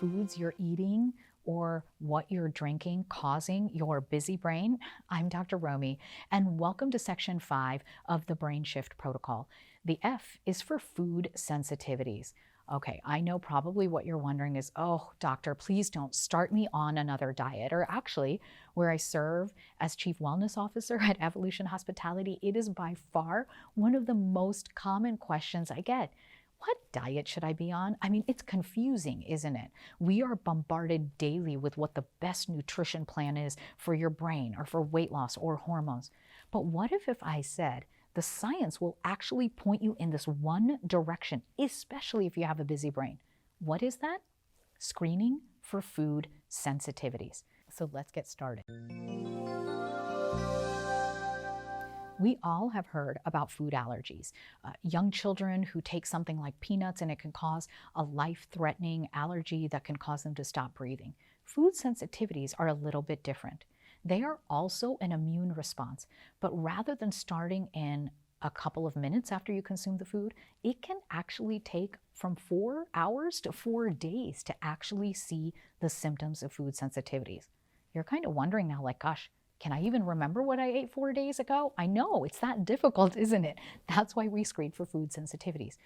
foods you're eating or what you're drinking causing your busy brain? I'm Dr. Romie, and welcome to Section 5 of the Brain Shift Protocol. The F is for food sensitivities. Okay, I know probably what you're wondering is, oh, doctor, please don't start me on another diet. Or actually, where I serve as Chief Wellness Officer at Evolution Hospitality, it is by far one of the most common questions I get. What diet should I be on? I mean, it's confusing, isn't it? We are bombarded daily with what the best nutrition plan is for your brain or for weight loss or hormones. But what if I said, the science will actually point you in this one direction, especially if you have a busy brain? What is that? Screening for food sensitivities. So let's get started. We all have heard about food allergies. Young children who take something like peanuts and it can cause a life-threatening allergy that can cause them to stop breathing. Food sensitivities are a little bit different. They are also an immune response, but rather than starting in a couple of minutes after you consume the food, it can actually take from 4 hours to 4 days to actually see the symptoms of food sensitivities. You're kind of wondering now, like, gosh, can I even remember what I ate 4 days ago? I know, it's that difficult, isn't it? That's why we screen for food sensitivities.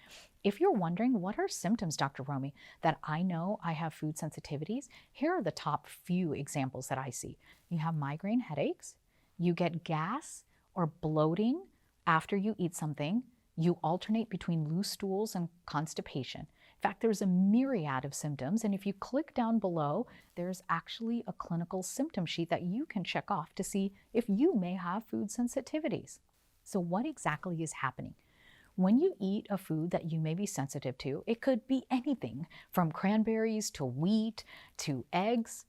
If you're wondering, what are symptoms, Dr. Romie, that I know I have food sensitivities? Here are the top few examples that I see. You have migraine headaches, you get gas or bloating after you eat something, you alternate between loose stools and constipation. In fact, there's a myriad of symptoms, and if you click down below, there's actually a clinical symptom sheet that you can check off to see if you may have food sensitivities. So what exactly is happening? When you eat a food that you may be sensitive to, it could be anything from cranberries to wheat to eggs.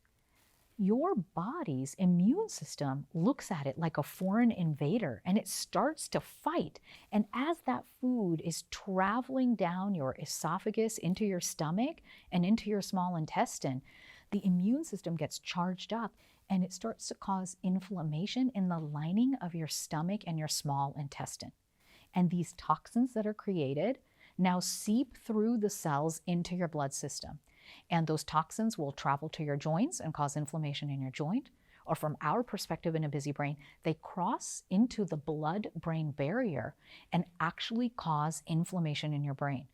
Your body's immune system looks at it like a foreign invader and it starts to fight. And as that food is traveling down your esophagus into your stomach and into your small intestine, the immune system gets charged up and it starts to cause inflammation in the lining of your stomach and your small intestine. And these toxins that are created now seep through the cells into your blood system. And those toxins will travel to your joints and cause inflammation in your joint. Or from our perspective in a busy brain, they cross into the blood-brain barrier and actually cause inflammation in your brain.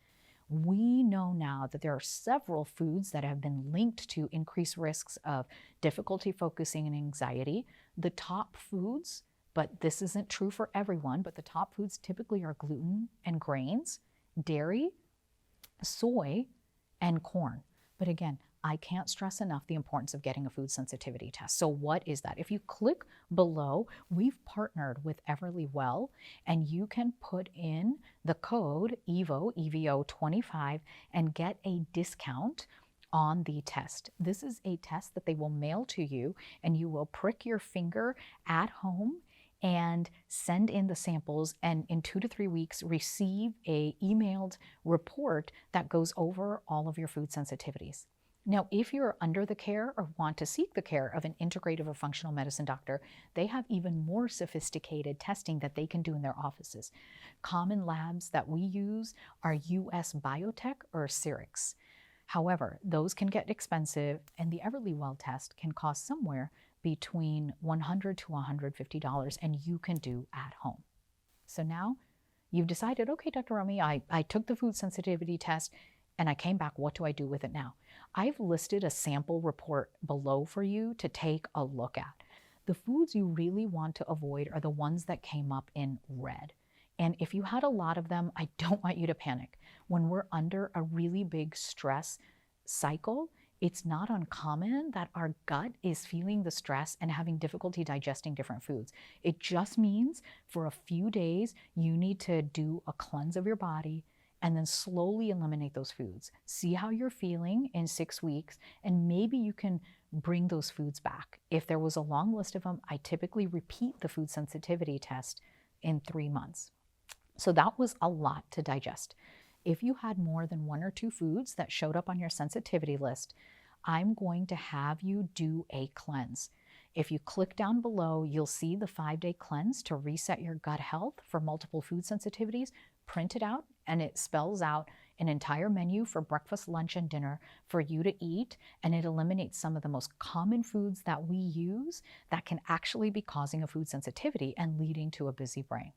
We know now that there are several foods that have been linked to increased risks of difficulty focusing and anxiety. The top foods, but this isn't true for everyone, but the top foods typically are gluten and grains, dairy, soy, and corn. But again, I can't stress enough the importance of getting a food sensitivity test. So what is that? If you click below, we've partnered with Everlywell, and you can put in the code EVO, EVO25, and get a discount on the test. This is a test that they will mail to you, and you will prick your finger at home and send in the samples, and in 2 to 3 weeks receive a emailed report that goes over all of your food sensitivities. Now, if you're under the care or want to seek the care of an integrative or functional medicine doctor, they have even more sophisticated testing that they can do in their offices. Common labs that we use are US Biotech or Sirix. However, those can get expensive, and the Everlywell test can cost somewhere between $100 to $150, and you can do at home. So now you've decided, okay, Dr. Romie, I took the food sensitivity test and I came back. What do I do with it now? I've listed a sample report below for you to take a look at. The foods you really want to avoid are the ones that came up in red. And if you had a lot of them, I don't want you to panic. When we're under a really big stress cycle, it's not uncommon that our gut is feeling the stress and having difficulty digesting different foods. It just means for a few days, you need to do a cleanse of your body and then slowly eliminate those foods. See how you're feeling in 6 weeks, and maybe you can bring those foods back. If there was a long list of them, I typically repeat the food sensitivity test in 3 months. So that was a lot to digest. If you had more than 1 or 2 foods that showed up on your sensitivity list, I'm going to have you do a cleanse. If you click down below, you'll see the 5-day cleanse to reset your gut health for multiple food sensitivities. Print it out, and it spells out an entire menu for breakfast, lunch, and dinner for you to eat, and it eliminates some of the most common foods that we use that can actually be causing a food sensitivity and leading to a busy brain.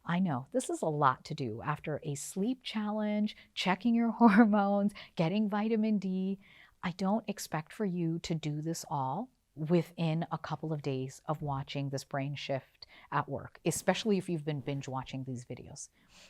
I know this is a lot to do after a sleep challenge, checking your hormones, getting vitamin D. I don't expect for you to do this all within a couple of days of watching this brain shift at work, especially if you've been binge watching these videos.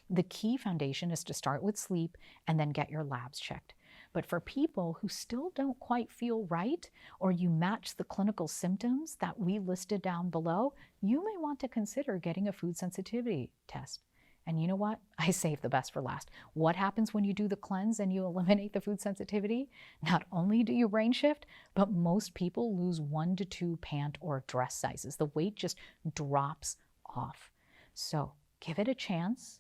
The key foundation is to start with sleep and then get your labs checked. But for people who still don't quite feel right, or you match the clinical symptoms that we listed down below, you may want to consider getting a food sensitivity test. And you know what? I saved the best for last. What happens when you do the cleanse and you eliminate the food sensitivity? Not only do you brain shift, but most people lose 1 to 2 pant or dress sizes. The weight just drops off. So give it a chance.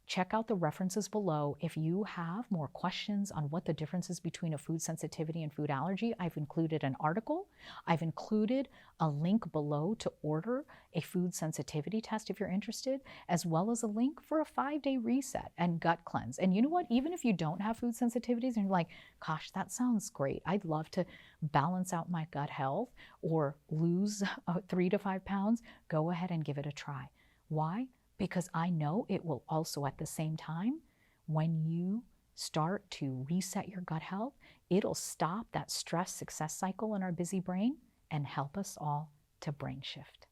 Check out the references below. If you have more questions on what the difference is between a food sensitivity and food allergy, I've included an article. I've included a link below to order a food sensitivity test if you're interested, as well as a link for a 5-day reset and gut cleanse. And you know what? Even if you don't have food sensitivities and you're like, gosh, that sounds great. I'd love to balance out my gut health or lose 3 to 5 pounds, go ahead and give it a try. Why? Because I know it will also, at the same time, when you start to reset your gut health, it'll stop that stress success cycle in our busy brain and help us all to brain shift.